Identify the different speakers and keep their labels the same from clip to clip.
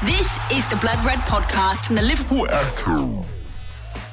Speaker 1: This is the Blood Red podcast from the Liverpool Echo.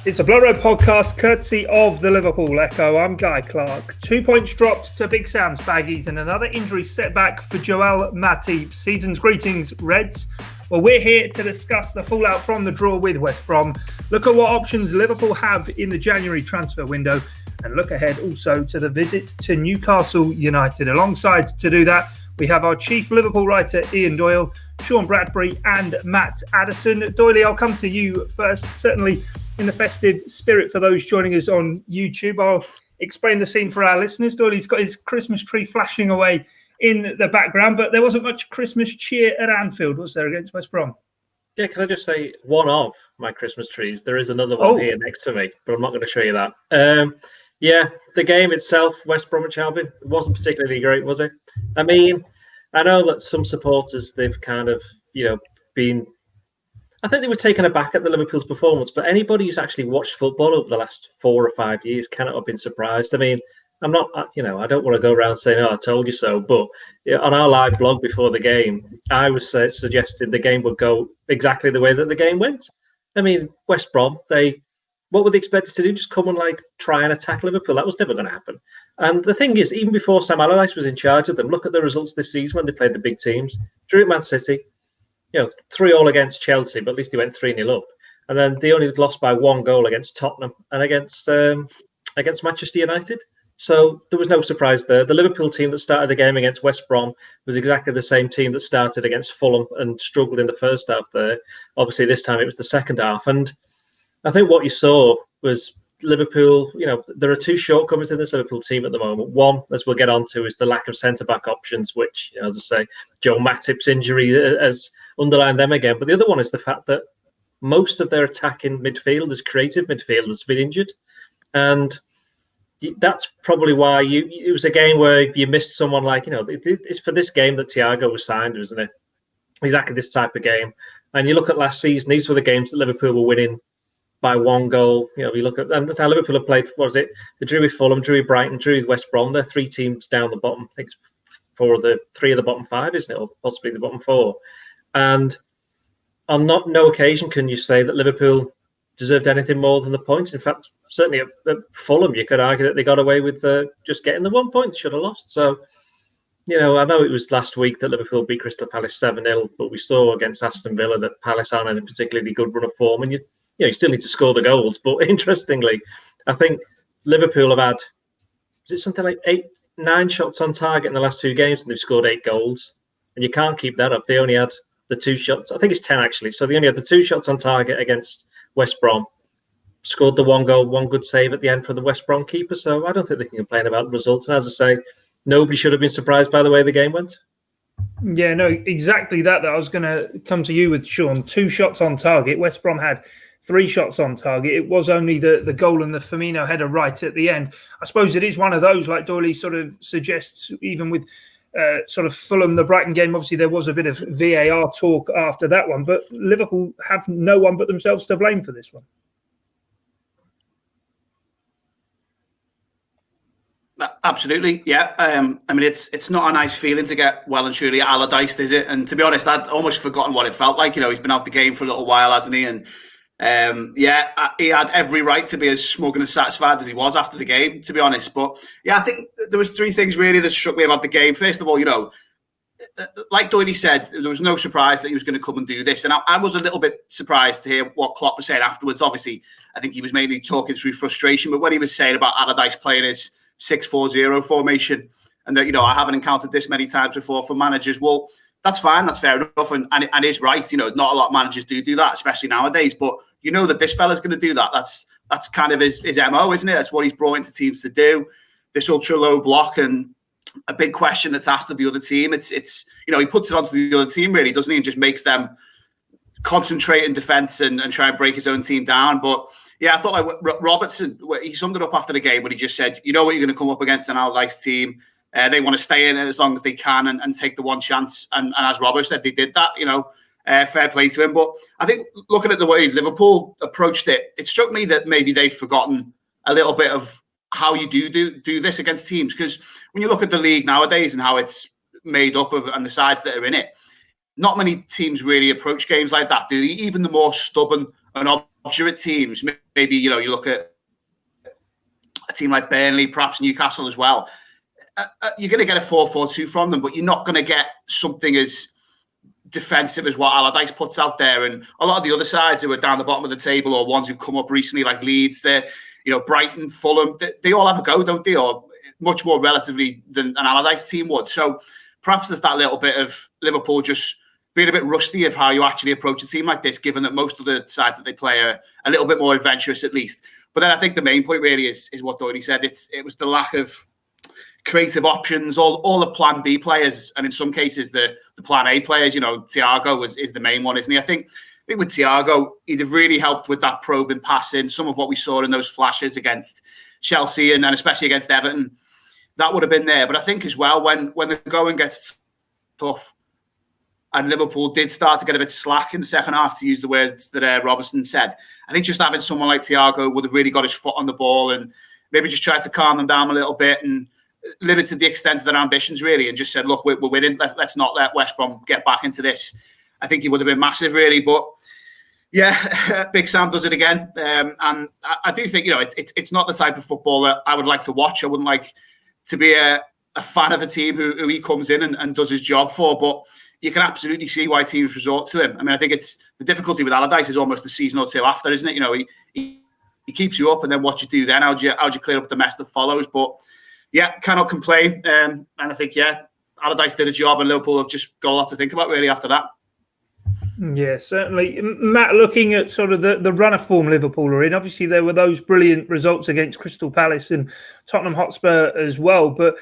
Speaker 2: It's a Blood Red podcast courtesy of the Liverpool Echo. I'm Guy Clark. 2 points dropped to Big Sam's Baggies and another injury setback for Joel Matip. Season's greetings, Reds. Well, we're here to discuss the fallout from the draw with West Brom, look at what options Liverpool have in the January transfer window, and look ahead also to the visit to Newcastle United. Alongside to do that, we have our chief Liverpool writer, Ian Doyle, Sean Bradbury and Matt Addison. Doyley, I'll come to you first. Certainly in the festive spirit for those joining us on YouTube, I'll explain the scene for our listeners. Doyley's got his Christmas tree flashing away in the background, but there wasn't much Christmas cheer at Anfield, was there, against West Brom?
Speaker 3: Yeah, can I just say one of my Christmas trees? There is another one here next to me, but I'm not going to show you that. Yeah, the game itself, West Bromwich Albion, wasn't particularly great, was it? I mean, I know that some supporters, they've kind of, been... I think they were taken aback at the Liverpool's performance, but anybody who's actually watched football over the last 4 or 5 years cannot have been surprised. I mean, I'm not, I don't want to go around saying, I told you so, but on our live blog before the game, I was suggesting the game would go exactly the way that the game went. I mean, West Brom, what were they expected to do? Just come and try and attack Liverpool? That was never going to happen. And the thing is, even before Sam Allardyce was in charge of them, look at the results this season when they played the big teams. Drew at Man City, 3-3 against Chelsea, but at least they went 3-0 up. And then they only lost by 1 goal against Tottenham and against Manchester United. So there was no surprise there. The Liverpool team that started the game against West Brom was exactly the same team that started against Fulham and struggled in the first half there. Obviously, this time it was the second half. And I think what you saw was Liverpool, there are 2 shortcomings in this Liverpool team at the moment. One, as we'll get on to, is the lack of centre-back options, which, as I say, Joel Matip's injury has underlined them again. But the other one is the fact that most of their attacking midfielders, creative midfielders, have been injured. And that's probably why it was a game where you missed someone it's for this game that Thiago was signed, wasn't it? Exactly this type of game. And you look at last season, these were the games that Liverpool were winning by 1 goal. You look at, and that's how Liverpool have played. What was it? They drew with Fulham, drew with Brighton, drew with West Brom. They're 3 teams down the bottom. I think it's 3 of the bottom 5, isn't it? Or possibly the bottom 4. And on no occasion can you say that Liverpool deserved anything more than the points. In fact, certainly at Fulham, you could argue that they got away with just getting the 1 point. They should have lost. So, I know it was last week that Liverpool beat Crystal Palace 7-0, but we saw against Aston Villa that Palace aren't in a particularly good run of form, and you still need to score the goals. But interestingly, I think Liverpool have had, is it something like 9 shots on target in the last 2 games, and they've scored 8 goals. And you can't keep that up. They only had the 2 shots. I think it's 10 actually. So they only had the 2 shots on target against West Brom. Scored the 1 goal, 1 good save at the end for the West Brom keeper. So I don't think they can complain about the results. And as I say, nobody should have been surprised by the way the game went.
Speaker 2: Yeah, no, exactly that I was going to come to you with, Sean. 2 shots on target. West Brom had 3 shots on target. It was only the goal and the Firmino header right at the end. I suppose it is one of those, like Doyley sort of suggests, even with sort of Fulham, the Brighton game. Obviously, there was a bit of VAR talk after that one, but Liverpool have no one but themselves to blame for this one.
Speaker 4: Absolutely, yeah. I mean, it's not a nice feeling to get well and truly Allardyce, is it? And to be honest, I'd almost forgotten what it felt like. He's been out the game for a little while, hasn't he? And he had every right to be as smug and as satisfied as he was after the game, to be honest. But yeah, I think there was 3 things really that struck me about the game. First of all, like Doyley said, there was no surprise that he was going to come and do this. And I was a little bit surprised to hear what Klopp was saying afterwards. Obviously, I think he was mainly talking through frustration, but what he was saying about Allardyce playing his 6-4-0 formation, and that I haven't encountered this many times before from managers. Well, that's fine, that's fair enough, and it is right. Not a lot of managers do that, especially nowadays. But that this fella's going to do that. That's kind of his MO, isn't it? That's what he's brought into teams to do. This ultra low block, and a big question that's asked of the other team. It's he puts it onto the other team, really, doesn't he? And just makes them concentrate in defence and try and break his own team down. But yeah, I thought Robertson, he summed it up after the game when he just said, what you're going to come up against an Allardyce team. They want to stay in it as long as they can and take the one chance. And as Robert said, they did that, fair play to him. But I think looking at the way Liverpool approached it, it struck me that maybe they've forgotten a little bit of how you do this against teams. Because when you look at the league nowadays and how it's made up of and the sides that are in it, not many teams really approach games like that, do they? Even the more stubborn and obdurate teams, maybe, you look at a team like Burnley, perhaps Newcastle as well. You're going to get a 4-4-2 from them, but you're not going to get something as defensive as what Allardyce puts out there. And a lot of the other sides who are down the bottom of the table, or ones who've come up recently, like Leeds, Brighton, Fulham, they all have a go, don't they? Or much more relatively than an Allardyce team would. So perhaps there's that little bit of Liverpool just being a bit rusty of how you actually approach a team like this, given that most of the sides that they play are a little bit more adventurous, at least. But then I think the main point really is what Doherty said. It was the lack of creative options, all the plan B players, and in some cases the plan A players. Thiago is the main one, isn't he? I think with Thiago, he'd have really helped with that probing passing, some of what we saw in those flashes against Chelsea and especially against Everton. That would have been there. But I think as well, when the going gets tough, and Liverpool did start to get a bit slack in the second half, to use the words that Robertson said, I think just having someone like Thiago would have really got his foot on the ball and maybe just tried to calm them down a little bit and limited the extent of their ambitions, really, and just said, look, we're winning. Let's not let West Brom get back into this. I think he would have been massive, really. But yeah, Big Sam does it again. And I do think, it's not the type of football that I would like to watch. I wouldn't like to be a fan of a team who he comes in and does his job for. But you can absolutely see why teams resort to him. I mean, I think it's the difficulty with Allardyce is almost a season or two after, isn't it? He keeps you up, and then what you do then, how do you clear up the mess that follows? But yeah, cannot complain. And I think, Allardyce did a job, and Liverpool have just got a lot to think about really after that.
Speaker 2: Yeah, certainly. Matt, looking at sort of the run of form Liverpool are in, obviously there were those brilliant results against Crystal Palace and Tottenham Hotspur as well, but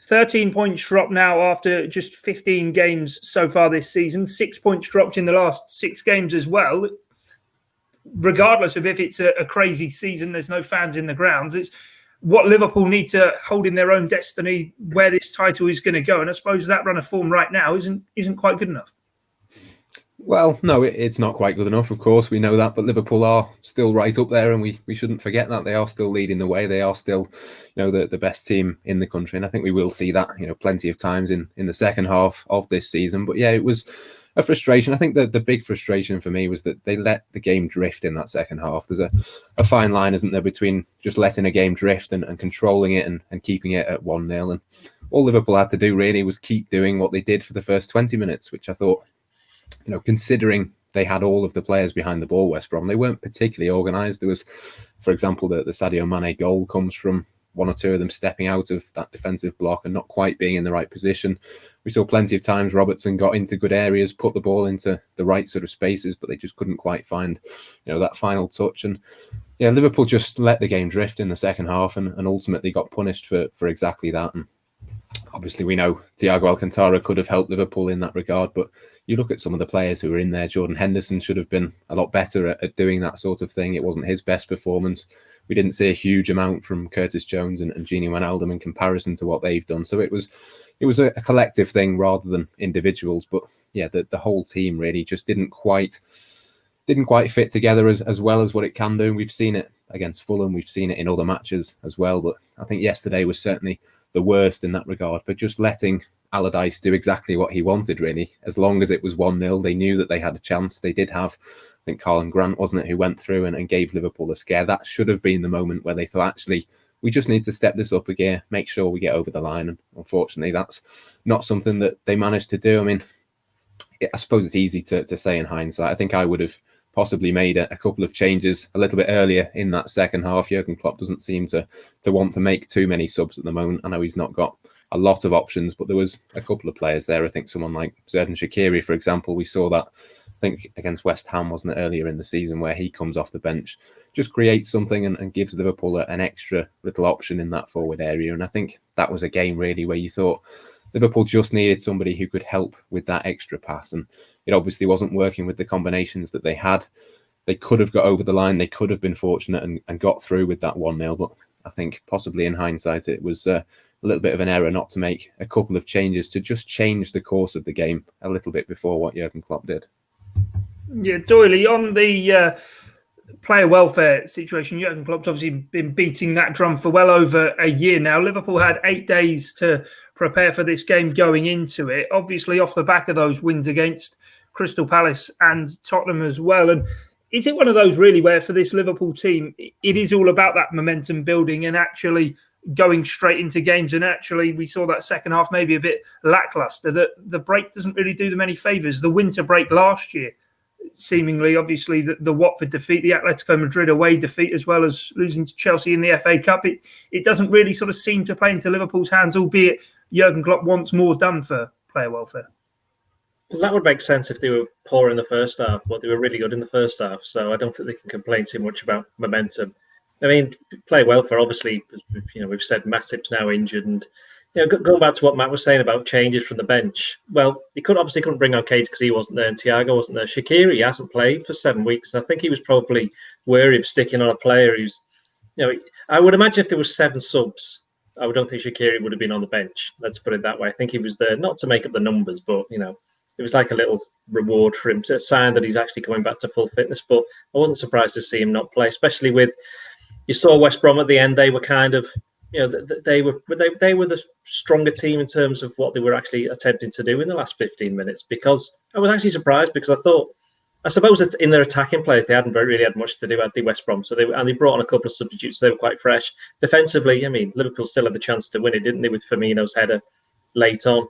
Speaker 2: 13 points dropped now after just 15 games so far this season. 6 points dropped in the last 6 games as well. Regardless of if it's a crazy season, there's no fans in the grounds. It's what Liverpool need to hold in their own destiny, where this title is going to go. And I suppose that run of form right now isn't quite good enough.
Speaker 5: Well, no, it's not quite good enough, of course. We know that, but Liverpool are still right up there, and we shouldn't forget that. They are still leading the way. They are still, the best team in the country. And I think we will see that, plenty of times in the second half of this season. But yeah, it was a frustration. I think that the big frustration for me was that they let the game drift in that second half. There's a fine line, isn't there, between just letting a game drift and controlling it and keeping it at 1-0. And all Liverpool had to do really was keep doing what they did for the first 20 minutes, which I thought, considering they had all of the players behind the ball, West Brom, they weren't particularly organised. There was, for example, the Sadio Mane goal comes from one or two of them stepping out of that defensive block and not quite being in the right position. We saw plenty of times Robertson got into good areas, put the ball into the right sort of spaces, but they just couldn't quite find, that final touch. And yeah, Liverpool just let the game drift in the second half and ultimately got punished for exactly that. And obviously we know Thiago Alcantara could have helped Liverpool in that regard, but you look at some of the players who were in there. Jordan Henderson should have been a lot better at doing that sort of thing. It wasn't his best performance. We didn't see a huge amount from Curtis Jones and Gini Wijnaldum in comparison to what they've done. So it was a collective thing rather than individuals. But yeah, the whole team really just didn't quite fit together as well as what it can do. We've seen it against Fulham. We've seen it in other matches as well. But I think yesterday was certainly the worst in that regard, for just letting Allardyce do exactly what he wanted, really. As long as it was 1-0, they knew that they had a chance. They did have, I think, Carlin Grant, wasn't it, who went through and gave Liverpool a scare. That should have been the moment where they thought, actually, we just need to step this up a gear, make sure we get over the line. And unfortunately, that's not something that they managed to do. I mean, I suppose it's easy to say in hindsight. I think I would have possibly made a couple of changes a little bit earlier in that second half. Jurgen Klopp doesn't seem to want to make too many subs at the moment. I know he's not got a lot of options, but there was a couple of players there. I think someone like Xherdan Shaqiri, for example, we saw that, I think, against West Ham, wasn't it, earlier in the season, where he comes off the bench, just creates something and gives Liverpool an extra little option in that forward area. And I think that was a game really where you thought Liverpool just needed somebody who could help with that extra pass. And it obviously wasn't working with the combinations that they had. They could have got over the line. They could have been fortunate and got through with that 1-0. But I think possibly in hindsight, it was a little bit of an error not to make a couple of changes to just change the course of the game a little bit before what Jurgen Klopp did.
Speaker 2: Yeah, Doyley, on player welfare situation, Jurgen Klopp's obviously been beating that drum for well over a year now. Liverpool had 8 days to prepare for this game going into it, obviously off the back of those wins against Crystal Palace and Tottenham as well. And is it one of those really where for this Liverpool team, it is all about that momentum building and actually going straight into games? And actually, we saw that second half maybe a bit lackluster. The break doesn't really do them any favours. The winter break last year, seemingly, obviously, the Watford defeat, the Atletico Madrid away defeat, as well as losing to Chelsea in the FA Cup, it doesn't really sort of seem to play into Liverpool's hands, albeit Jurgen Klopp wants more done for player welfare.
Speaker 3: Well, that would make sense if they were poor in the first half, but they were really good in the first half. So I don't think they can complain too much about momentum. I mean, player welfare, obviously, we've said Matip's now injured, and going back to what Matt was saying about changes from the bench. Well, he couldn't bring on Keita because he wasn't there, and Thiago wasn't there. Shaqiri hasn't played for 7 weeks, and I think he was probably wary of sticking on a player who's, I would imagine if there was 7 subs, I don't think Shaqiri would have been on the bench. Let's put it that way. I think he was there not to make up the numbers, but it was like a little reward for him, to a sign that he's actually coming back to full fitness. But I wasn't surprised to see him not play, especially with, you saw West Brom at the end. They were kind of, they were the stronger team in terms of what they were actually attempting to do in the last 15 minutes. Because I was actually surprised, because I suppose that in their attacking players they hadn't really had much to do at the West Brom. So they brought on a couple of substitutes. So they were quite fresh defensively. I mean, Liverpool still had the chance to win it, didn't they, with Firmino's header late on?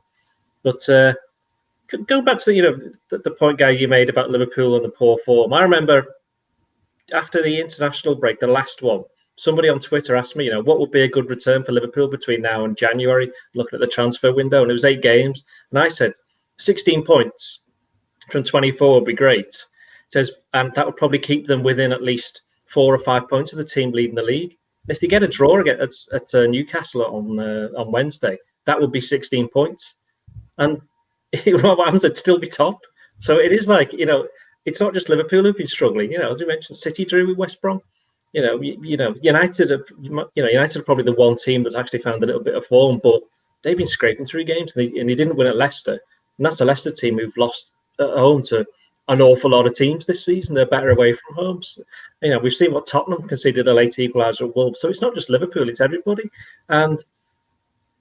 Speaker 3: But go back to the point, Guy, you made about Liverpool and the poor form. I remember after the international break, the last one, somebody on Twitter asked me, what would be a good return for Liverpool between now and January, looking at the transfer window, and it was 8 games. And I said, 16 points from 24 would be great. It says, and that would probably keep them within at least 4 or 5 points of the team leading the league. And if they get a draw at Newcastle on Wednesday, that would be 16 points. And what happens? It'd still be top. So it is like, it's not just Liverpool who've been struggling. As we mentioned, City drew with West Brom. United are probably the one team that's actually found a little bit of form, but they've been scraping through games, and they didn't win at Leicester. And that's a Leicester team who've lost at home to an awful lot of teams this season. They're better away from home. So, we've seen what Tottenham conceded a late equaliser at Wolves. So it's not just Liverpool, it's everybody. And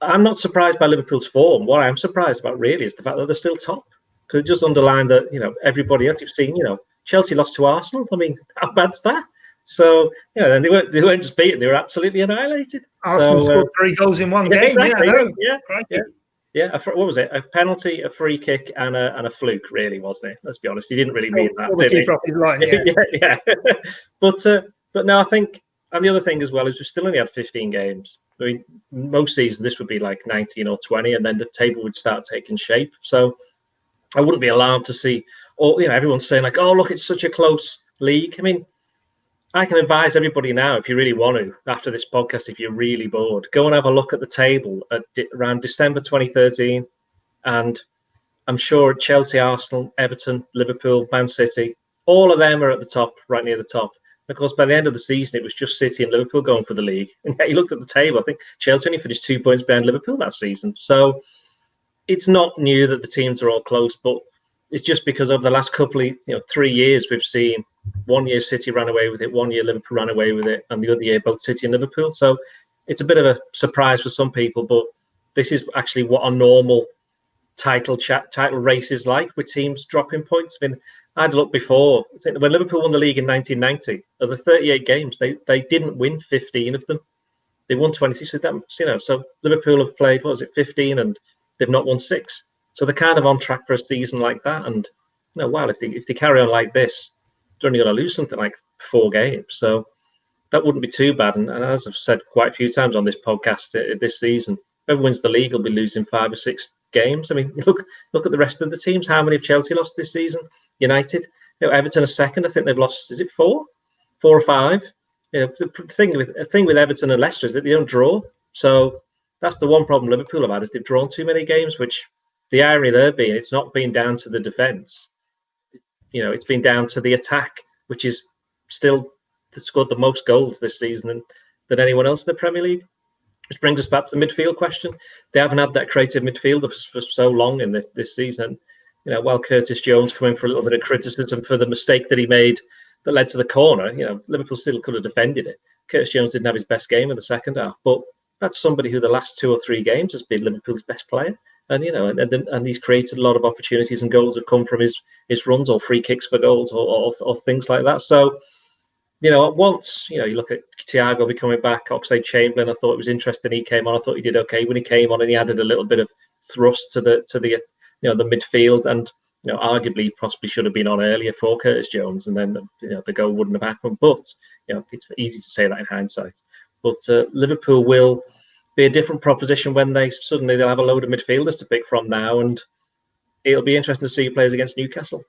Speaker 3: I'm not surprised by Liverpool's form. What I'm surprised about really is the fact that they're still top. Because it just underlined that, everybody else you've seen, Chelsea lost to Arsenal. I mean, how bad's that? So, then they weren't just beaten, they were absolutely annihilated.
Speaker 2: Arsenal scored 3 goals in one game.
Speaker 3: Exactly. Yeah. What was it? A penalty, a free kick, and a fluke, really, wasn't it? Let's be honest. He didn't really mean that, did he? Yeah. But no, I think, and the other thing as well is we've still only had 15 games. I mean, most seasons this would be like 19 or 20, and then the table would start taking shape. So I wouldn't be alarmed to see, everyone's saying like, oh, look, it's such a close league. I mean, I can advise everybody now, if you really want to, after this podcast, if you're really bored, go and have a look at the table around December 2013. And I'm sure Chelsea, Arsenal, Everton, Liverpool, Man City, all of them are at the top, right near the top. Of course, by the end of the season, it was just City and Liverpool going for the league. And yet you looked at the table, I think Chelsea only finished 2 points behind Liverpool that season. So it's not new that the teams are all close, but it's just because over the last couple of, 3 years, we've seen 1 year City ran away with it, 1 year Liverpool ran away with it, and the other year both City and Liverpool. So it's a bit of a surprise for some people, but this is actually what a normal title race is like, with teams dropping points. I mean, I had a look before. I think when Liverpool won the league in 1990, of the 38 games, they didn't win 15 of them. They won 26. So Liverpool have played, 15, and they've not won 6. So they're kind of on track for a season like that. And if they carry on like this, they're only going to lose something like 4 games. So that wouldn't be too bad. And as I've said quite a few times on this podcast this season, whoever wins the league will be losing 5 or 6 games. I mean, look at the rest of the teams. How many have Chelsea lost this season? United, Everton are second. I think they've lost, is it 4 or 5? The thing with Everton and Leicester is that they don't draw. So that's the one problem Liverpool have had, is they've drawn too many games, which the irony there being, it's not been down to the defence. It's been down to the attack, which is still scored the most goals this season than anyone else in the Premier League. Which brings us back to the midfield question. They haven't had that creative midfielder for so long in this season. While Curtis Jones come in for a little bit of criticism for the mistake that he made that led to the corner. Liverpool still could have defended it. Curtis Jones didn't have his best game in the second half, but that's somebody who the last 2 or 3 games has been Liverpool's best player. And and he's created a lot of opportunities, and goals have come from his runs or free kicks for goals or things like that. So, once you look at Thiago becoming back, Oxlade-Chamberlain, I thought it was interesting. He came on. I thought he did okay when he came on, and he added a little bit of thrust to the the midfield. And arguably possibly should have been on earlier for Curtis Jones, and then the goal wouldn't have happened. But it's easy to say that in hindsight. But Liverpool will be a different proposition when they'll have a load of midfielders to pick from now, and it'll be interesting to see who plays against Newcastle.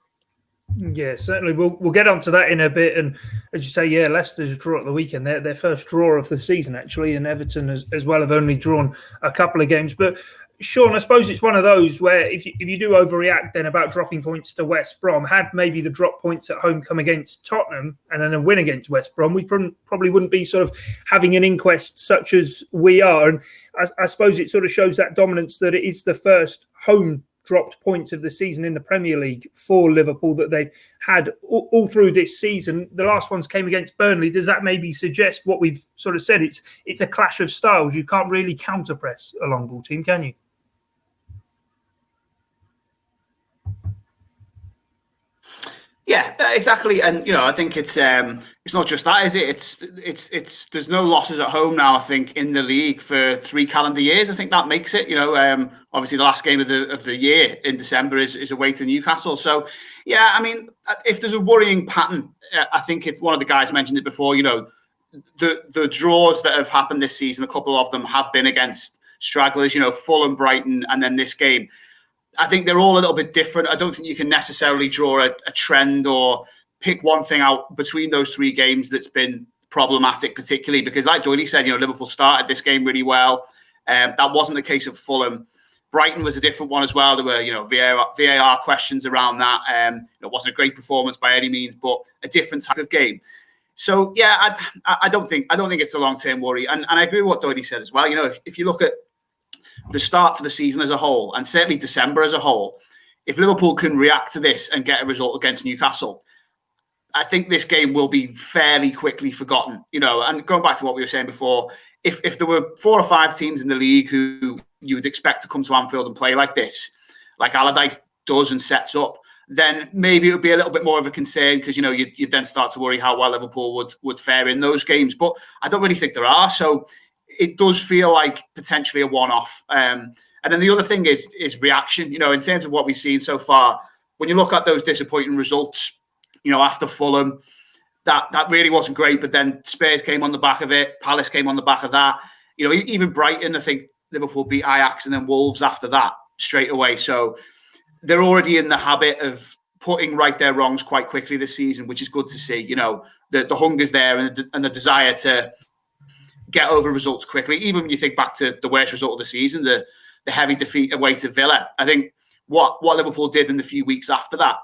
Speaker 2: Yeah, certainly. We'll get onto that in a bit. And as you say, Leicester's draw at the weekend, their first draw of the season, actually, and Everton as well have only drawn a couple of games. But Sean, I suppose it's one of those where if you do overreact then about dropping points to West Brom, had maybe the drop points at home come against Tottenham and then a win against West Brom, we probably wouldn't be sort of having an inquest such as we are. And I suppose it sort of shows that dominance that it is the first home dropped points of the season in the Premier League for Liverpool that they've had all through this season. The last ones came against Burnley. Does that maybe suggest what we've sort of said? It's a clash of styles. You can't really counter-press a long ball team, can you?
Speaker 4: Yeah, exactly. And I think it's not just that, is it? It's there's no losses at home now, I think, in the league for 3 calendar years. I think that makes it. Obviously the last game of the year in December is away to Newcastle. So yeah, I mean, if there's a worrying pattern, I think one of the guys mentioned it before. The draws that have happened this season, a couple of them have been against stragglers. Fulham, Brighton, and then this game. I think they're all a little bit different. I don't think you can necessarily draw a trend or pick one thing out between those 3 games that's been problematic, particularly because, like Doyle said, Liverpool started this game really well. That wasn't the case of Fulham. Brighton was a different one as well. There were, VAR questions around that. It wasn't a great performance by any means, but a different type of game. So yeah, I don't think it's a long-term worry. And I agree with what Doyle said as well. If you look at the start to the season as a whole, and certainly December as a whole, if Liverpool can react to this and get a result against Newcastle, I think this game will be fairly quickly forgotten. And going back to what we were saying before, if there were 4 or 5 teams in the league who you would expect to come to Anfield and play like this, like Allardyce does and sets up, then maybe it would be a little bit more of a concern because, you'd then start to worry how well Liverpool would fare in those games. But I don't really think there are. So it does feel like potentially a one-off. And then the other thing is reaction. In terms of what we've seen so far, when you look at those disappointing results, after Fulham, that really wasn't great. But then Spurs came on the back of it. Palace came on the back of that. Even Brighton, I think Liverpool beat Ajax and then Wolves after that straight away. So they're already in the habit of putting right their wrongs quite quickly this season, which is good to see. The hunger's there and the desire to get over results quickly. Even when you think back to the worst result of the season, the heavy defeat away to Villa, I think what Liverpool did in the few weeks after that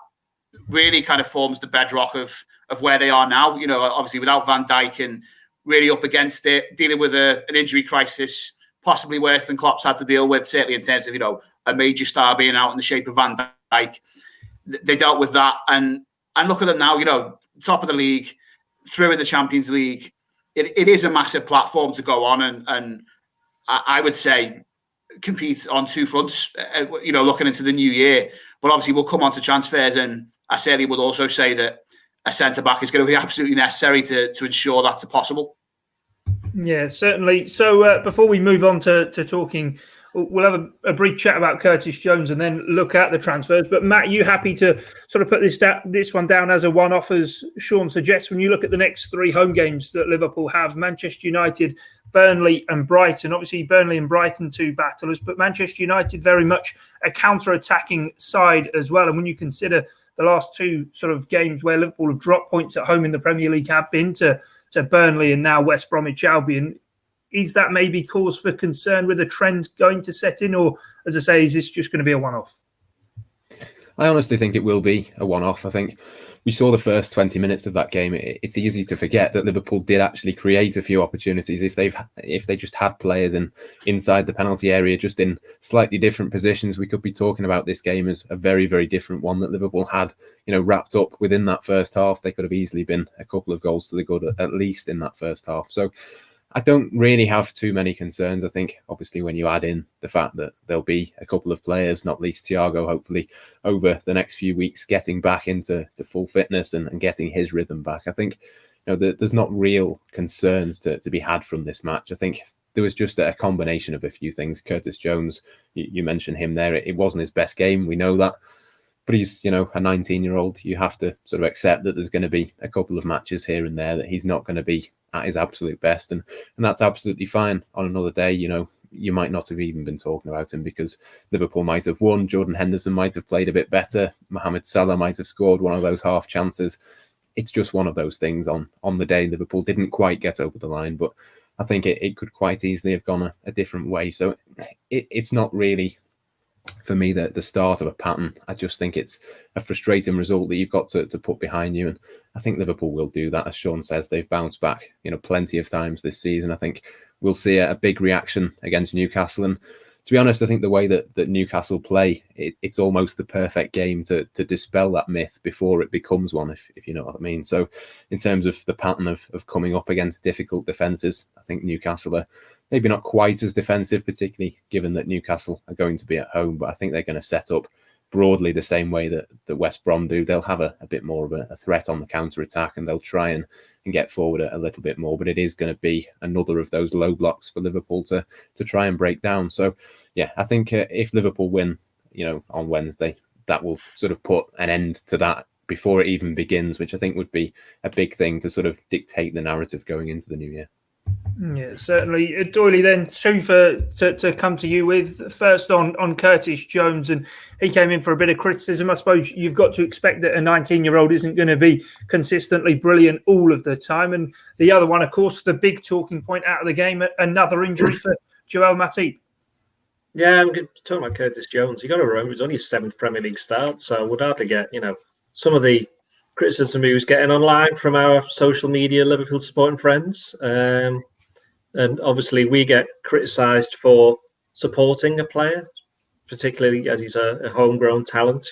Speaker 4: really kind of forms the bedrock of where they are now. Obviously without Van Dijk and really up against it, dealing with an injury crisis, possibly worse than Klopp's had to deal with, certainly in terms of, a major star being out in the shape of Van Dijk. They dealt with that. And look at them now, top of the league, through in the Champions League. It is a massive platform to go on and I would say compete on 2 fronts, looking into the new year. But obviously we'll come on to transfers, and I certainly would also say that a centre-back is going to be absolutely necessary to ensure that's possible.
Speaker 2: Yeah, certainly. So before we move on to talking, we'll have a brief chat about Curtis Jones and then look at the transfers. But Matt, you happy to sort of put this one down as a one-off, as Sean suggests, when you look at the next 3 home games that Liverpool have: Manchester United, Burnley and Brighton. Obviously, Burnley and Brighton 2 battlers, but Manchester United very much a counter-attacking side as well. And when you consider the last 2 sort of games where Liverpool have dropped points at home in the Premier League have been to Burnley and now West Bromwich Albion, is that maybe cause for concern with a trend going to set in? Or, as I say, is this just going to be a one-off?
Speaker 5: I honestly think it will be a one-off. I think we saw the first 20 minutes of that game. It's easy to forget that Liverpool did actually create a few opportunities. If they just had players inside the penalty area, just in slightly different positions, we could be talking about this game as a very, very different one that Liverpool had, wrapped up within that first half. They could have easily been a couple of goals to the good, at least in that first half. So I don't really have too many concerns. I think, obviously, when you add in the fact that there'll be a couple of players, not least Thiago, hopefully over the next few weeks, getting back into full fitness and getting his rhythm back, I think there's not real concerns to be had from this match. I think there was just a combination of a few things. Curtis Jones, you mentioned him there. It wasn't his best game. We know that. But he's, a 19-year-old. You have to sort of accept that there's going to be a couple of matches here and there that he's not going to be at his absolute best. And that's absolutely fine. On another day, you might not have even been talking about him because Liverpool might have won. Jordan Henderson might have played a bit better. Mohamed Salah might have scored one of those half chances. It's just one of those things on the day Liverpool didn't quite get over the line. But I think it could quite easily have gone a different way. So it's not really, for me, the start of a pattern. I just think it's a frustrating result that you've got to put behind you. And I think Liverpool will do that. As Sean says, they've bounced back, plenty of times this season. I think we'll see a big reaction against Newcastle. And to be honest, I think the way that Newcastle play, it's almost the perfect game to dispel that myth before it becomes one, if you know what I mean. So in terms of the pattern of coming up against difficult defences, I think Newcastle are maybe not quite as defensive, particularly given that Newcastle are going to be at home, but I think they're going to set up broadly the same way that West Brom do. They'll have a bit more of a threat on the counter-attack, and they'll try and get forward a little bit more, but it is going to be another of those low blocks for Liverpool to try and break down. So, yeah, I think if Liverpool win, on Wednesday, that will sort of put an end to that before it even begins, which I think would be a big thing to sort of dictate the narrative going into the new year.
Speaker 2: Yeah, certainly. Doyley, then two to come to you with. First on Curtis Jones, and he came in for a bit of criticism. I suppose you've got to expect that a 19-year-old isn't going to be consistently brilliant all of the time. And the other one, of course, the big talking point out of the game, another injury for Joel Matip.
Speaker 3: Yeah, I'm talking about Curtis Jones. You got to remember, it's only his 7th Premier League start, so we'd hardly get, some of the criticism he was getting online from our social media Liverpool supporting friends. And obviously we get criticised for supporting a player, particularly as he's a homegrown talent.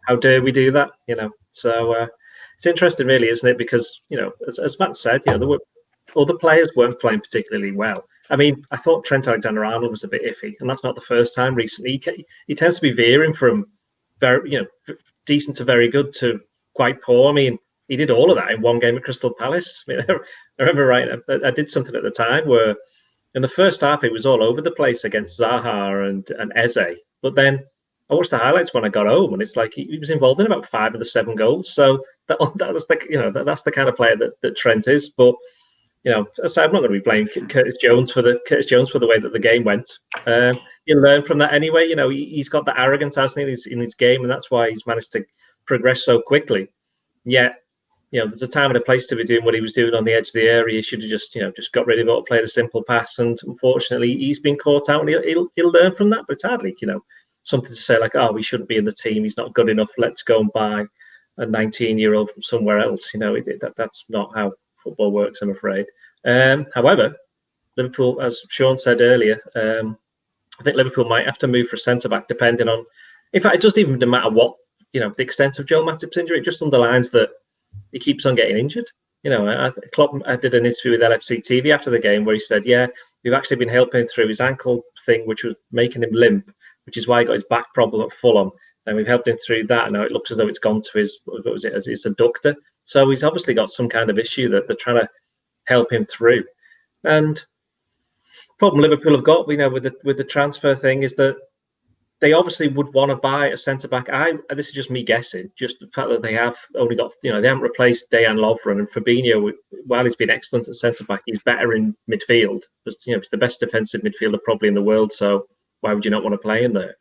Speaker 3: How dare we do that? So it's interesting, really, isn't it? Because as Matt said, other players weren't playing particularly well. I mean, I thought Trent Alexander-Arnold was a bit iffy, and that's not the first time recently. He tends to be veering from very, decent to very good to quite poor. I mean, he did all of that in one game at Crystal Palace. I mean, I remember I did something at the time where in the first half it was all over the place against Zaha and Eze. But then I watched the highlights when I got home, and it's like he was involved in about 5 of the 7 goals. So that's the kind of player that Trent is. But so I'm not going to be blaming Curtis Jones for the way that the game went. You learn from that anyway. He's got the arrogance, hasn't he, in his game, and that's why he's managed to progress so quickly. Yet, there's a time and a place to be doing what he was doing on the edge of the area. He should have just got rid of it or played a simple pass. And unfortunately, he's been caught out, and he'll learn from that. But it's hardly, something to say like, oh, we shouldn't be in the team. He's not good enough. Let's go and buy a 19-year-old from somewhere else. That's not how football works, I'm afraid. However, Liverpool, as Sean said earlier, I think Liverpool might have to move for centre-back depending on, in fact, it doesn't even matter what, the extent of Joel Matip's injury. It just underlines that he keeps on getting injured. Klopp, I did an interview with LFC TV after the game where he said, yeah, we've actually been helping him through his ankle thing, which was making him limp, which is why he got his back problem at Fulham. And we've helped him through that. And now it looks as though it's gone to his adductor. So he's obviously got some kind of issue that they're trying to help him through. And problem Liverpool have got, with the transfer thing, is that they obviously would want to buy a centre-back. This is just me guessing, just the fact that they have only got, they haven't replaced Dejan Lovren, and Fabinho, while he's been excellent at centre-back, he's better in midfield. He's the best defensive midfielder probably in the world, so why would you not want to play him there?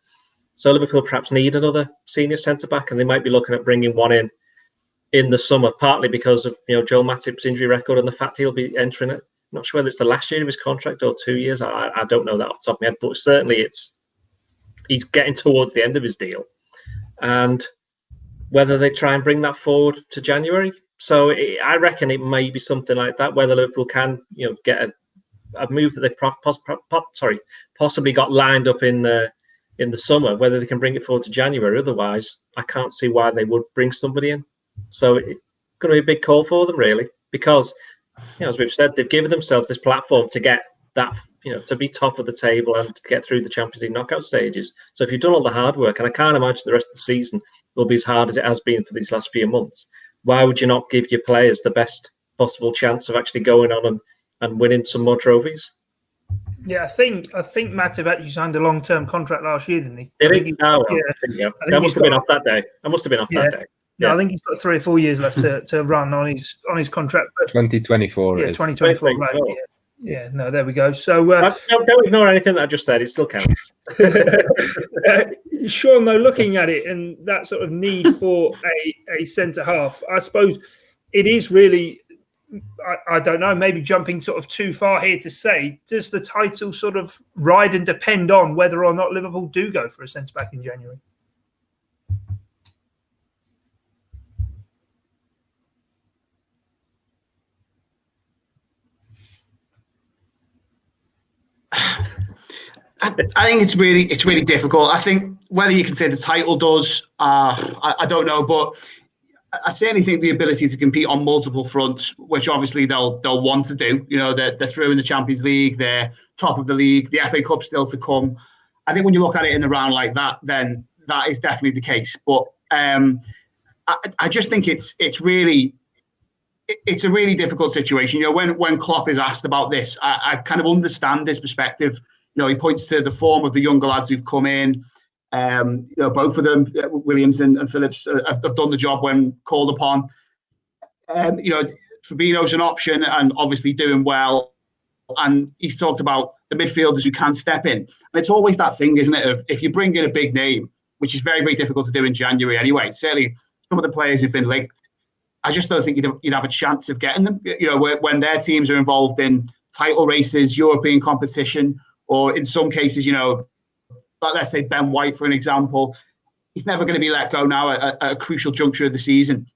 Speaker 3: So Liverpool perhaps need another senior centre-back, and they might be looking at bringing one in the summer, partly because of, Joel Matip's injury record and the fact he'll be entering it. I'm not sure whether it's the last year of his contract or 2 years. I don't know that off the top of my head, but certainly he's getting towards the end of his deal. And whether they try and bring that forward to January. So I reckon it may be something like that, whether Liverpool can, get a move that they possibly got lined up in the summer, whether they can bring it forward to January. Otherwise, I can't see why they would bring somebody in. So it's going to be a big call for them, really, because, as we've said, they've given themselves this platform to get that, to be top of the table and to get through the Champions League knockout stages. So if you've done all the hard work, and I can't imagine the rest of the season will be as hard as it has been for these last few months, why would you not give your players the best possible chance of actually going on and winning some more trophies?
Speaker 2: Yeah, I think Matip actually signed a long-term contract last year, didn't he?
Speaker 3: Did he? I must have been off that day. That day.
Speaker 2: No, I think he's got 3 or 4 years left to run on his contract. But
Speaker 5: 2024.
Speaker 2: Yeah, 2024. Right. Yeah. No, there we go. So
Speaker 3: don't ignore anything that I just said. It still counts.
Speaker 2: Sean, though, looking at it and that sort of need for a centre half, I suppose it is really. I don't know, maybe jumping sort of too far here to say, does the title sort of ride and depend on whether or not Liverpool do go for a centre-back in January?
Speaker 4: I think it's really difficult. I think whether you can say the title does, I don't know, but I certainly think the ability to compete on multiple fronts, which obviously they'll want to do. They're through in the Champions League, they're top of the league, the FA Cup still to come. I think when you look at it in the round like that, then that is definitely the case. But I just think it's a really difficult situation. When Klopp is asked about this, I kind of understand his perspective. He points to the form of the younger lads who've come in. Both of them, Williams and Phillips, have done the job when called upon. Fabinho's an option and obviously doing well. And he's talked about the midfielders who can step in. And it's always that thing, isn't it, of if you bring in a big name, which is very, very difficult to do in January anyway. Certainly, some of the players who've been linked, I just don't think you'd have a chance of getting them. When their teams are involved in title races, European competition, or in some cases, let's say Ben White, for an example, he's never going to be let go now at a crucial juncture of the season.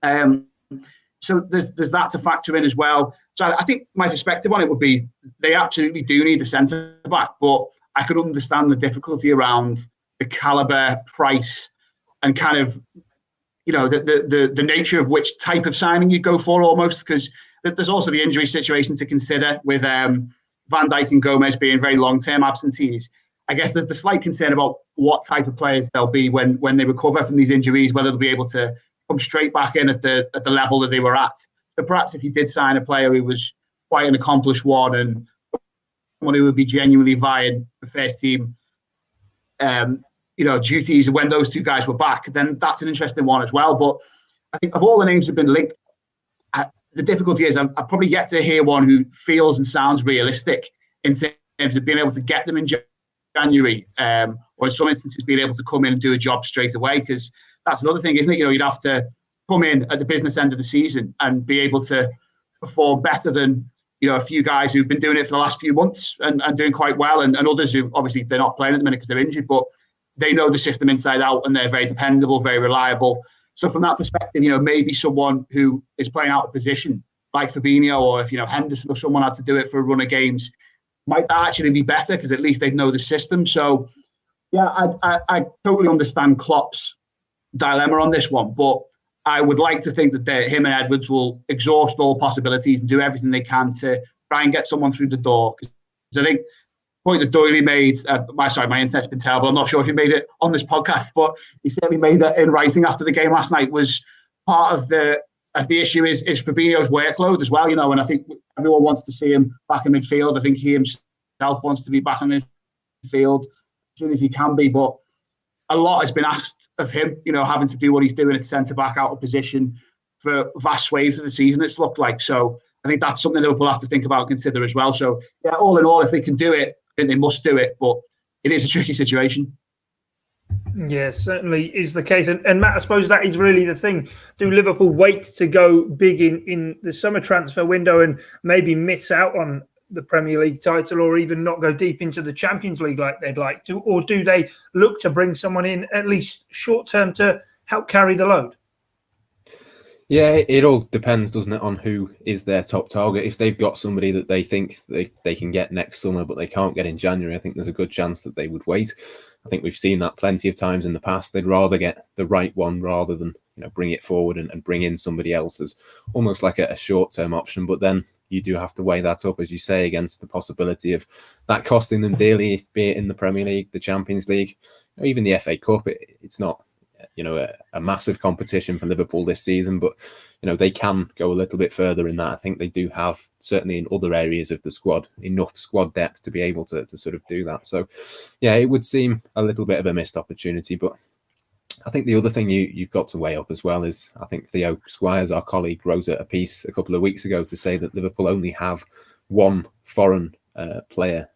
Speaker 4: So there's that to factor in as well. So I think my perspective on it would be they absolutely do need the centre back, but I could understand the difficulty around the calibre, price, and kind of the nature of which type of signing you go for almost, because there's also the injury situation to consider with Van Dijk and Gomez being very long-term absentees. I guess there's the slight concern about what type of players they'll be when they recover from these injuries, whether they'll be able to come straight back in at the level that they were at. So perhaps if you did sign a player who was quite an accomplished one and someone who would be genuinely vying for first team, duties when those two guys were back, then that's an interesting one as well. But I think of all the names who've been linked, the difficulty is I've probably yet to hear one who feels and sounds realistic in terms of being able to get them in January, or in some instances being able to come in and do a job straight away, because that's another thing, isn't it? You'd have to come in at the business end of the season and be able to perform better than a few guys who've been doing it for the last few months and doing quite well, and others who obviously they're not playing at the minute because they're injured, but they know the system inside out and they're very dependable, very reliable. So from that perspective, maybe someone who is playing out of position like Fabinho, or if Henderson or someone had to do it for a run of games, might that actually be better because at least they'd know the system. So yeah, I totally understand Klopp's dilemma on this one, but I would like to think that him and Edwards will exhaust all possibilities and do everything they can to try and get someone through the door. Because I think the point that Doyley made, my internet's been terrible. I'm not sure if he made it on this podcast, but he certainly made it in writing after the game last night, was part of the issue is Fabinho's workload as well, and I think everyone wants to see him back in midfield. I think he himself wants to be back in midfield as soon as he can be, but a lot has been asked of him, having to do what he's doing at centre-back out of position for vast swathes of the season, it's looked like. So I think that's something that we'll have to think about and consider as well. So yeah, all in all, if they can do it, then they must do it, but it is a tricky situation.
Speaker 2: Yeah, certainly is the case. And Matt, I suppose that is really the thing. Do Liverpool wait to go big in the summer transfer window and maybe miss out on the Premier League title, or even not go deep into the Champions League like they'd like to? Or do they look to bring someone in at least short term to help carry the load?
Speaker 5: Yeah, it all depends, doesn't it, on who is their top target. If they've got somebody that they think they can get next summer, but they can't get in January, I think there's a good chance that they would wait. I think we've seen that plenty of times in the past. They'd rather get the right one rather than bring it forward and bring in somebody else as almost like a short-term option. But then you do have to weigh that up, as you say, against the possibility of that costing them dearly, be it in the Premier League, the Champions League, or even the FA Cup. It's not a massive competition for Liverpool this season, but they can go a little bit further in that. I think they do have, certainly in other areas of the squad, enough squad depth to be able to sort of do that. So yeah, it would seem a little bit of a missed opportunity. But I think the other thing you've got to weigh up as well is, I think Theo Squires, our colleague, wrote a piece a couple of weeks ago to say that Liverpool only have one foreign player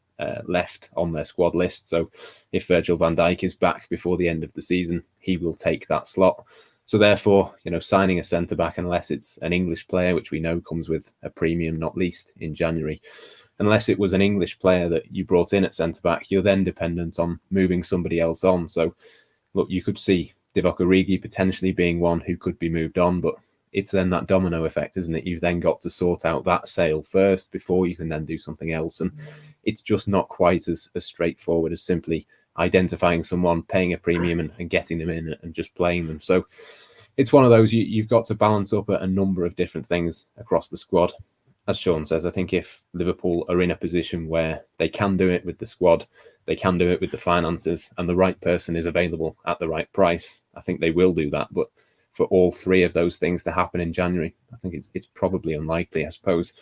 Speaker 5: left on their squad list. So if Virgil van Dijk is back before the end of the season, he will take that slot. So therefore, signing a centre-back, unless it's an English player, which we know comes with a premium, not least in January, unless it was an English player that you brought in at centre-back, you're then dependent on moving somebody else on. So look, you could see Divock Origi potentially being one who could be moved on, but it's then that domino effect, isn't it? You've then got to sort out that sale first before you can then do something else. And it's just not quite as straightforward as simply identifying someone, paying a premium and getting them in and just playing them. So it's one of those, you've got to balance up a number of different things across the squad. As Sean says, I think if Liverpool are in a position where they can do it with the squad, they can do it with the finances, and the right person is available at the right price, I think they will do that. But for all three of those things to happen in January, I think it's probably unlikely. I suppose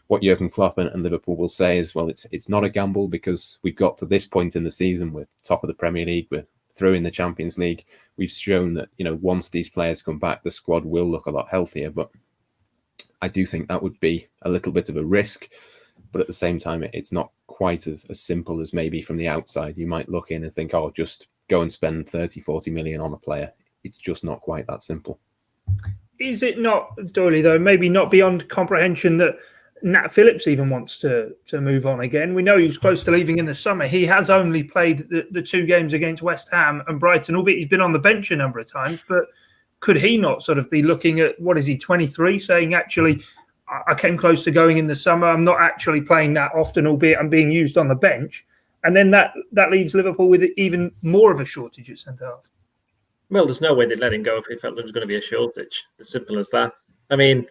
Speaker 5: what Jurgen Klopp and Liverpool will say is, well, it's not a gamble because we've got to this point in the season, we're top of the Premier League, we're through in the Champions League. We've shown that, once these players come back, the squad will look a lot healthier. But I do think that would be a little bit of a risk. But at the same time, it's not quite as simple as maybe from the outside. You might look in and think, oh, just go and spend 30, 40 million on a player. It's just not quite that simple.
Speaker 2: Is it not, Doyley, though, maybe not beyond comprehension that Nat Phillips even wants to move on again? We know he was close to leaving in the summer. He has only played the two games against West Ham and Brighton, albeit he's been on the bench a number of times. But could he not sort of be looking at, 23, saying, actually, I came close to going in the summer. I'm not actually playing that often, albeit I'm being used on the bench. And then that leaves Liverpool with even more of a shortage at centre-half.
Speaker 3: Well, there's no way they'd let him go if he felt there was going to be a shortage. As simple as that. I mean,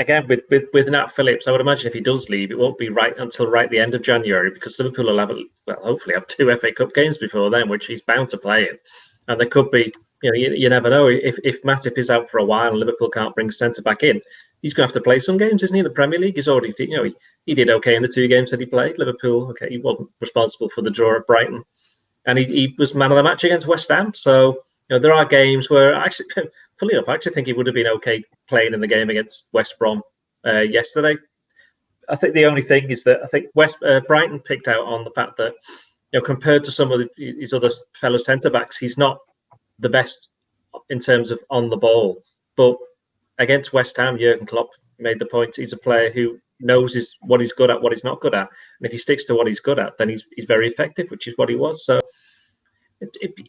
Speaker 3: again, with Nat Phillips, I would imagine if he does leave, it won't be until the end of January, because Liverpool will hopefully have 2 FA Cup games before then, which he's bound to play in. And there could be, you never know. If Matip is out for a while and Liverpool can't bring centre back in, he's going to have to play some games, isn't he? In the Premier League, he's already, he did okay in the 2 games that he played. Liverpool, okay, he wasn't responsible for the draw at Brighton, and he was man of the match against West Ham. So there are games where actually, funny enough, I actually think he would have been okay playing in the game against West Brom yesterday. I think the only thing is that I think Brighton picked out on the fact that compared to some of his other fellow centre backs, he's not the best in terms of on the ball. But against West Ham, Jurgen Klopp made the point he's a player who knows what he's good at, what he's not good at, and if he sticks to what he's good at, then he's very effective, which is what he was. So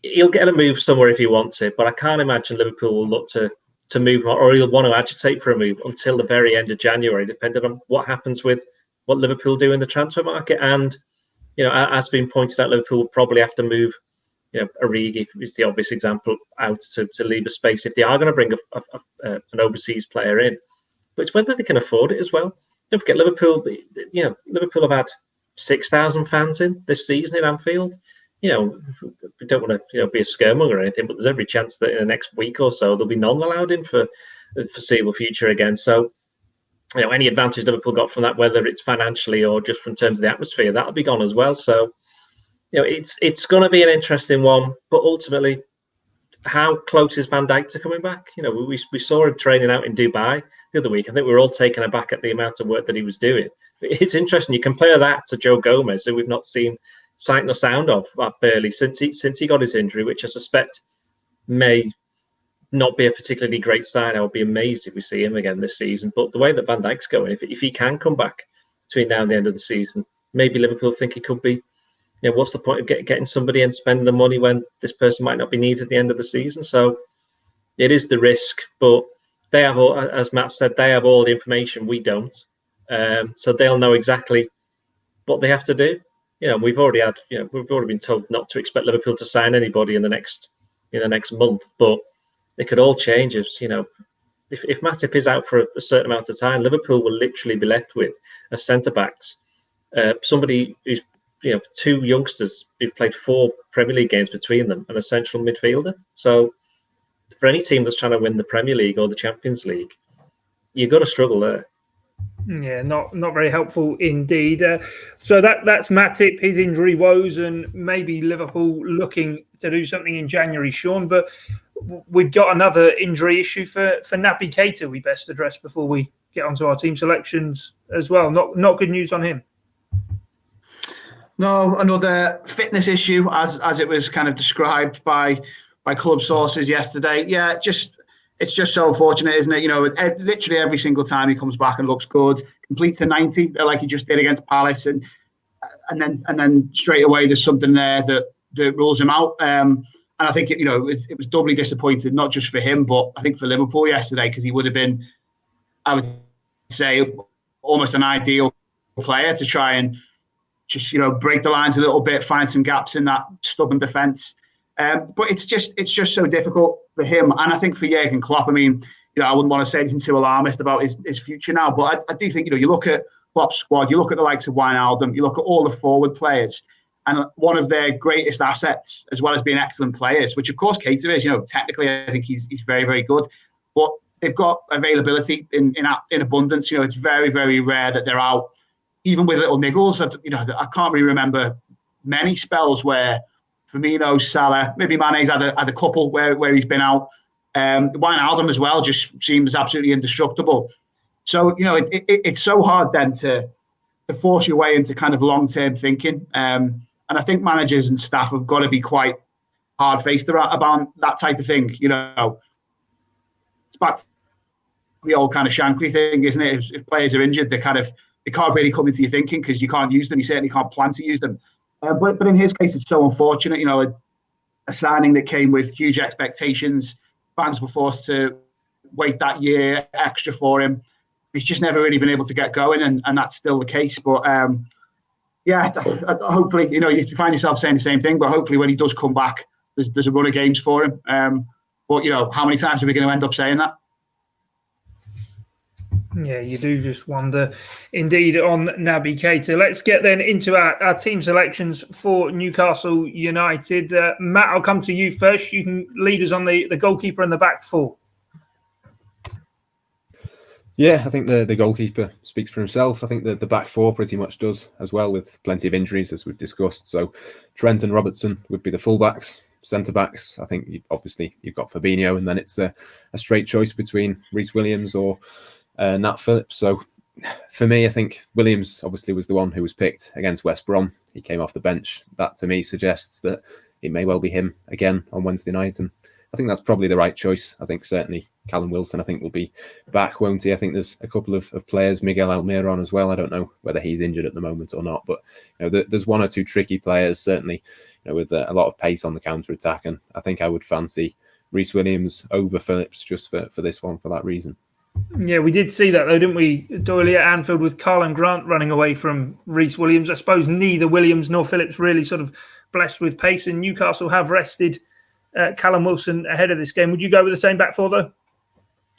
Speaker 3: he'll get a move somewhere if he wants it, but I can't imagine Liverpool will look to move, or he'll want to agitate for a move until the very end of January, depending on what happens with what Liverpool do in the transfer market. And as been pointed out, Liverpool will probably have to move Origi is the obvious example out to leave a space if they are going to bring an overseas player in. But it's whether they can afford it as well. Don't forget, Liverpool have had 6,000 fans in this season in Anfield. We don't want to be a scaremonger or anything, but there's every chance that in the next week or so there'll be none allowed in for the foreseeable future again. So any advantage Liverpool got from that, whether it's financially or just from terms of the atmosphere, that'll be gone as well. So it's going to be an interesting one, but ultimately, how close is Van Dijk to coming back? We saw him training out in Dubai the other week. I think we were all taken aback at the amount of work that he was doing. It's interesting. You compare that to Joe Gomez, who we've not seen sight nor sound of at Burnley since he got his injury, which I suspect may not be a particularly great sign. I would be amazed if we see him again this season. But the way that Van Dijk's going, if he can come back between now and the end of the season, maybe Liverpool think he could be. What's the point of getting somebody and spending the money when this person might not be needed at the end of the season? So it is the risk, but they have, all, as Matt said, they have all the information we don't, so they'll know exactly what they have to do. We've already been told not to expect Liverpool to sign anybody in the next month, but it could all change. If Matip is out for a certain amount of time, Liverpool will literally be left with a centre backs, somebody who's two youngsters who've played 4 Premier League games between them, and a central midfielder. So for any team that's trying to win the Premier League or the Champions League, you've got to struggle there.
Speaker 2: Yeah, not very helpful indeed. So that's Matip, his injury woes, and maybe Liverpool looking to do something in January, Sean. But we've got another injury issue for Naby Keita we best address before we get onto our team selections as well. Not good news on him.
Speaker 4: No, another fitness issue, as it was kind of described by club sources yesterday. Yeah, it's just so unfortunate, isn't it? Literally every single time he comes back and looks good, completes a 90 like he just did against Palace, and then straight away there's something there that rules him out. And I think it was doubly disappointing, not just for him, but I think for Liverpool yesterday, because he would have been, I would say, almost an ideal player to try and just break the lines a little bit, find some gaps in that stubborn defence. But it's just so difficult for him, and I think for Jurgen Klopp. I mean, I wouldn't want to say anything too alarmist about his future now, but I do think you look at Klopp's squad, you look at the likes of Wijnaldum, you look at all the forward players, and one of their greatest assets, as well as being excellent players, which of course Keita is. Technically, I think he's very, very good, but they've got availability in abundance. It's very, very rare that they're out, even with little niggles. I can't really remember many spells where Firmino, Salah, maybe Mane's had a couple where he's been out. Wijnaldum as well just seems absolutely indestructible. So it's so hard then to force your way into kind of long-term thinking. And I think managers and staff have got to be quite hard-faced about that type of thing. It's back to the old kind of Shankly thing, isn't it? If players are injured, they can't really come into your thinking because you can't use them. You certainly can't plan to use them. But in his case, it's so unfortunate. A signing that came with huge expectations. Fans were forced to wait that year extra for him. He's just never really been able to get going, and that's still the case. But hopefully, you find yourself saying the same thing. But hopefully, when he does come back, there's a run of games for him. But how many times are we going to end up saying that?
Speaker 2: Yeah, you do just wonder. Indeed, on Naby Keita. Let's get then into our team selections for Newcastle United. Matt, I'll come to you first. You can lead us on the goalkeeper and the back four.
Speaker 5: Yeah, I think the goalkeeper speaks for himself. I think the back four pretty much does as well, with plenty of injuries, as we've discussed. So Trent and Robertson would be the fullbacks. Centre-backs, I think you've got Fabinho, and then it's a straight choice between Reece Williams or Nat Phillips. So for me, I think Williams obviously was the one who was picked against West Brom. He came off the bench. That to me suggests that it may well be him again on Wednesday night, and I think that's probably the right choice. I think certainly Callum Wilson, I think, will be back, won't he? I think there's a couple of players, Miguel Almiron as well. I don't know whether he's injured at the moment or not, but there's one or two tricky players, certainly, with a lot of pace on the counter-attack, and I think I would fancy Reece Williams over Phillips just for this one, for that reason.
Speaker 2: Yeah, we did see that though, didn't we, Doyle, at Anfield, with Karlan Grant running away from Reece Williams. I suppose neither Williams nor Phillips really sort of blessed with pace, and Newcastle have rested Callum Wilson ahead of this game. Would you go with the same back four though?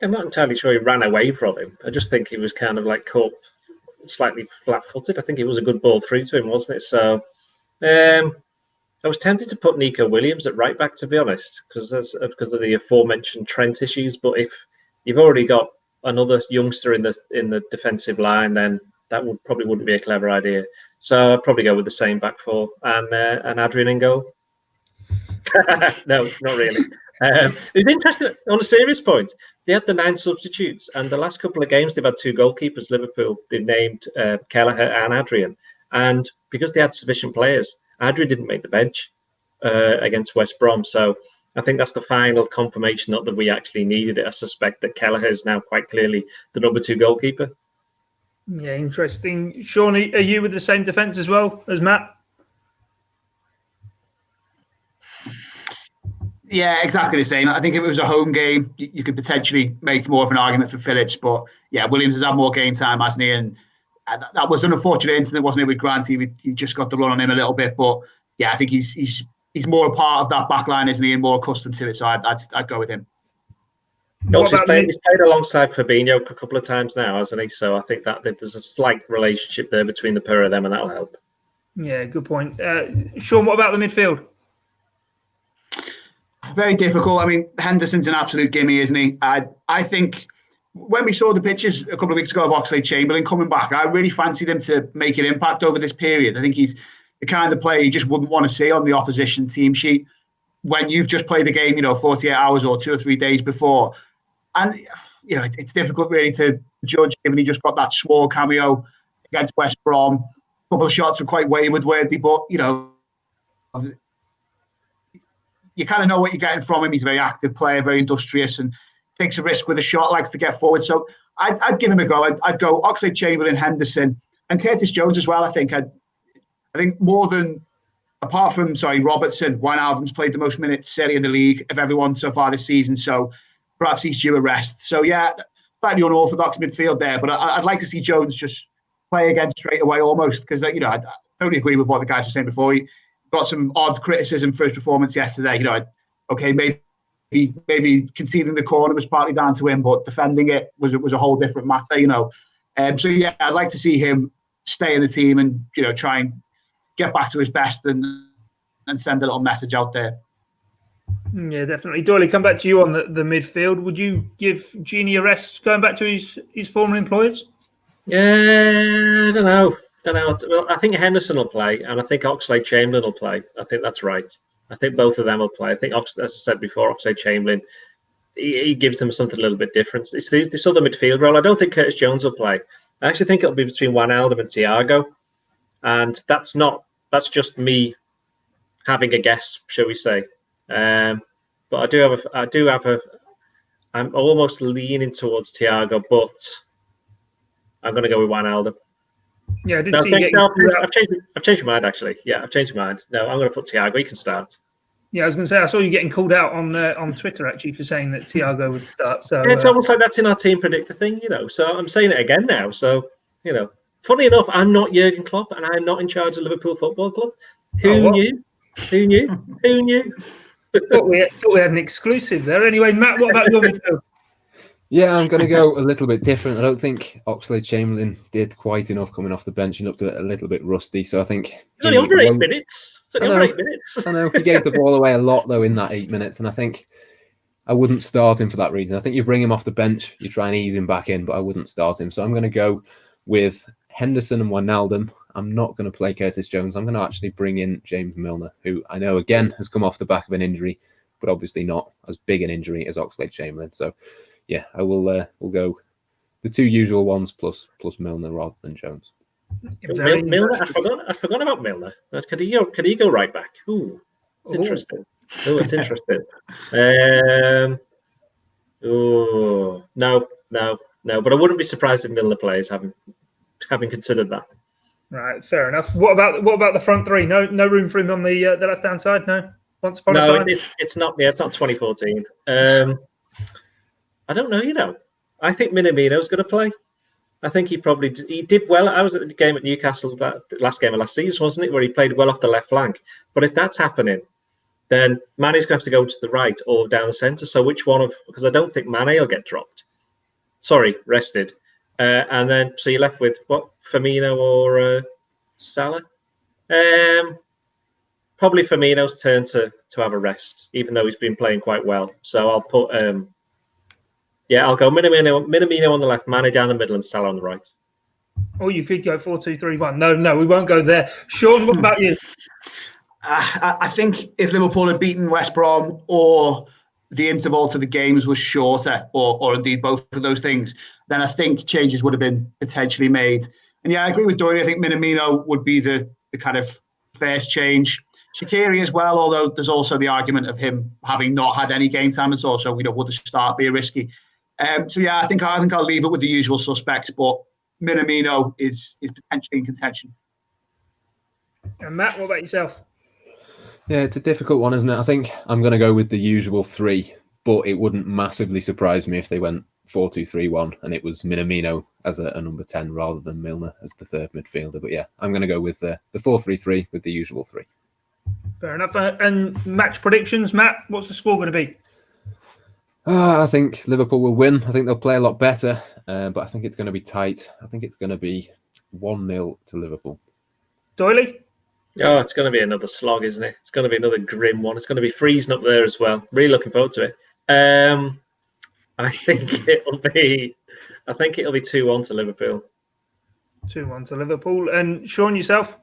Speaker 3: I'm not entirely sure he ran away from him. I just think he was kind of like caught slightly flat-footed. I think it was a good ball through to him, wasn't it? So I was tempted to put Nico Williams at right back, to be honest, because of the aforementioned Trent issues. But if you've already got another youngster in the defensive line, then that wouldn't be a clever idea. So I'd probably go with the same back four and Adrian in goal. No, not really. It's interesting. On a serious point, they had the 9 substitutes, and the last couple of games they've had 2 goalkeepers. Liverpool, they've named Kelleher and Adrian, and because they had sufficient players, Adrian didn't make the bench against West Brom. So I think that's the final confirmation, not that we actually needed it. I suspect that Kelleher is now quite clearly the number 2 goalkeeper.
Speaker 2: Yeah, interesting. Sean, are you with the same defence as well as Matt?
Speaker 4: Yeah, exactly the same. I think if it was a home game, you could potentially make more of an argument for Phillips. But yeah, Williams has had more game time, hasn't he? And that was an unfortunate incident, wasn't it, with Grant? He just got the run on him a little bit. But yeah, I think he's more a part of that back line, isn't he, and more accustomed to it. So I'd go with him.
Speaker 3: He's played alongside Fabinho a couple of times now, hasn't he? So I think that there's a slight relationship there between the pair of them, and that'll help.
Speaker 2: Yeah, good point. Sean, what about the midfield?
Speaker 4: Very difficult. I mean, Henderson's an absolute gimme, isn't he? I think when we saw the pictures a couple of weeks ago of Oxlade-Chamberlain coming back, I really fancied him to make an impact over this period. I think he's the kind of player you just wouldn't want to see on the opposition team sheet when you've just played the game, 48 hours or 2 or 3 days before. And, it's difficult really to judge, given he just got that small cameo against West Brom. A couple of shots were quite wayward, weren't they? But, you kind of know what you're getting from him. He's a very active player, very industrious, and takes a risk with a shot, likes to get forward. So I'd give him a go. I'd go Oxlade-Chamberlain, Henderson, and Curtis Jones as well. I think more than, apart from, Robertson, Wijnaldum's played the most minutes in the league of everyone so far this season. So perhaps he's due a rest. So yeah, slightly unorthodox midfield there, but I'd like to see Jones just play again straight away almost, because I totally agree with what the guys were saying before. He got some odd criticism for his performance yesterday. Maybe conceding the corner was partly down to him, but defending it was a whole different matter. So yeah, I'd like to see him stay in the team and try and get back to his best and send a little message out there.
Speaker 2: Yeah, definitely. Doyley, come back to you on the midfield. Would you give Gini a rest going back to his former employers?
Speaker 3: Yeah, I don't know. Well, I think Henderson will play, and I think Oxlade-Chamberlain will play. I think that's right. I think both of them will play. I think, as I said before, Oxlade-Chamberlain, he gives them something a little bit different. It's this other midfield role. I don't think Curtis Jones will play. I actually think it'll be between Wijnaldum and Thiago, and that's just me having a guess, shall we say? But I'm almost leaning towards Thiago, but I'm going to go with Wijnaldum.
Speaker 2: Yeah, I did see you
Speaker 3: I've changed my mind, actually. Yeah, I've changed my mind. No, I'm going to put Thiago. He can start.
Speaker 2: Yeah, I was going to say, I saw you getting called out on Twitter, actually, for saying that Thiago would start. So
Speaker 3: yeah, it's almost like that's in our team predictor thing, So I'm saying it again now. So, funny enough, I'm not Jurgen Klopp, and I'm not in charge of Liverpool Football Club. Who knew? Who knew?
Speaker 2: thought we had an exclusive there. Anyway, Matt, what about your midfield?
Speaker 5: Yeah, I'm going to go a little bit different. I don't think Oxlade-Chamberlain did quite enough coming off the bench. He looked a little bit rusty. So I think...
Speaker 3: It's only over 8 minutes.
Speaker 5: I know. He gave the ball away a lot, though, in that 8 minutes. And I think I wouldn't start him for that reason. I think you bring him off the bench, you try and ease him back in, but I wouldn't start him. So I'm going to go with Henderson and Wijnaldum. I'm not going to play Curtis Jones. I'm going to actually bring in James Milner, who I know, again, has come off the back of an injury, but obviously not as big an injury as Oxlade-Chamberlain. So... yeah, I will. We'll go the two usual ones plus Milner rather than Jones.
Speaker 3: Milner, I forgot about Milner. Could he go right back? Ooh, it's interesting. It's interesting. No. But I wouldn't be surprised if Milner plays, having considered that.
Speaker 2: Right, fair enough. What about the front three? No room for him on the left hand side. No. Once upon a time.
Speaker 3: It's not. Yeah, it's not 2014. I don't know, I think Minamino's going to play. I think he did well. I was at the game at Newcastle, that last game of last season, wasn't it, where he played well off the left flank. But if that's happening, then Mane's going to have to go to the right or down the centre. So which one because I don't think Mane will get dropped. Sorry, rested. And then, so you're left with, Firmino or Salah? Probably Firmino's turn to have a rest, even though he's been playing quite well. So I'll put... I'll go Minamino on the left, Mane down the middle, and Salah on the right.
Speaker 2: Or you could go 4-2-3-1. No, we won't go there. Sean, what about you?
Speaker 4: I think if Liverpool had beaten West Brom, or the interval to the games was shorter, or indeed both of those things, then I think changes would have been potentially made. And yeah, I agree with Dory. I think Minamino would be the kind of first change. Shaqiri as well, although there's also the argument of him having not had any game time at all. So would the start be risky? So yeah, I think I'll leave it with the usual suspects, but Minamino is potentially in contention.
Speaker 2: And Matt, what about yourself?
Speaker 5: Yeah, it's a difficult one, isn't it? I think I'm going to go with the usual 3, but it wouldn't massively surprise me if they went 4-2-3-1 and it was Minamino as a number 10 rather than Milner as the third midfielder. But yeah, I'm going to go with the 4-3-3 with the usual 3.
Speaker 2: Fair enough. And match predictions, Matt, what's the score going to be?
Speaker 5: I think Liverpool will win. I think they'll play a lot better, but I think it's going to be tight. I think it's going to be 1-0 to Liverpool.
Speaker 2: Doyley?
Speaker 3: Oh, it's going to be another slog, isn't it? It's going to be another grim one. It's going to be freezing up there as well. Really looking forward to it. I think it'll be 2-1 to Liverpool.
Speaker 2: 2-1 to Liverpool. And Sean, yourself?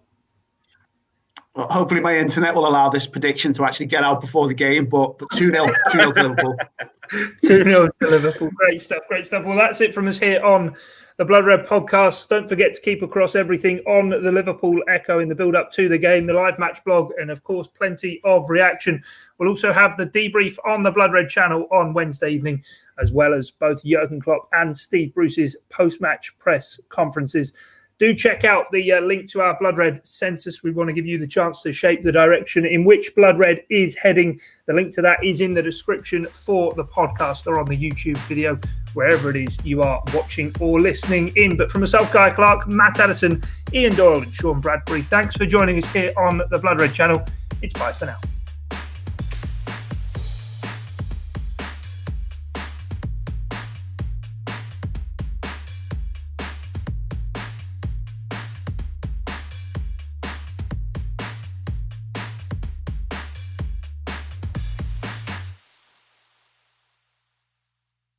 Speaker 6: Well, hopefully my internet will allow this prediction to actually get out before the game, but 2-0 to Liverpool.
Speaker 2: 2-0 to Liverpool. Great stuff. Well, that's it from us here on the Blood Red podcast. Don't forget to keep across everything on the Liverpool Echo in the build-up to the game, the live match blog, and, of course, plenty of reaction. We'll also have the debrief on the Blood Red channel on Wednesday evening, as well as both Jurgen Klopp and Steve Bruce's post-match press conferences. Do check out the link to our Blood Red census. We want to give you the chance to shape the direction in which Blood Red is heading. The link to that is in the description for the podcast or on the YouTube video, wherever it is you are watching or listening in. But from myself, Guy Clark, Matt Addison, Ian Doyle and Sean Bradbury, thanks for joining us here on the Blood Red channel. It's bye for now.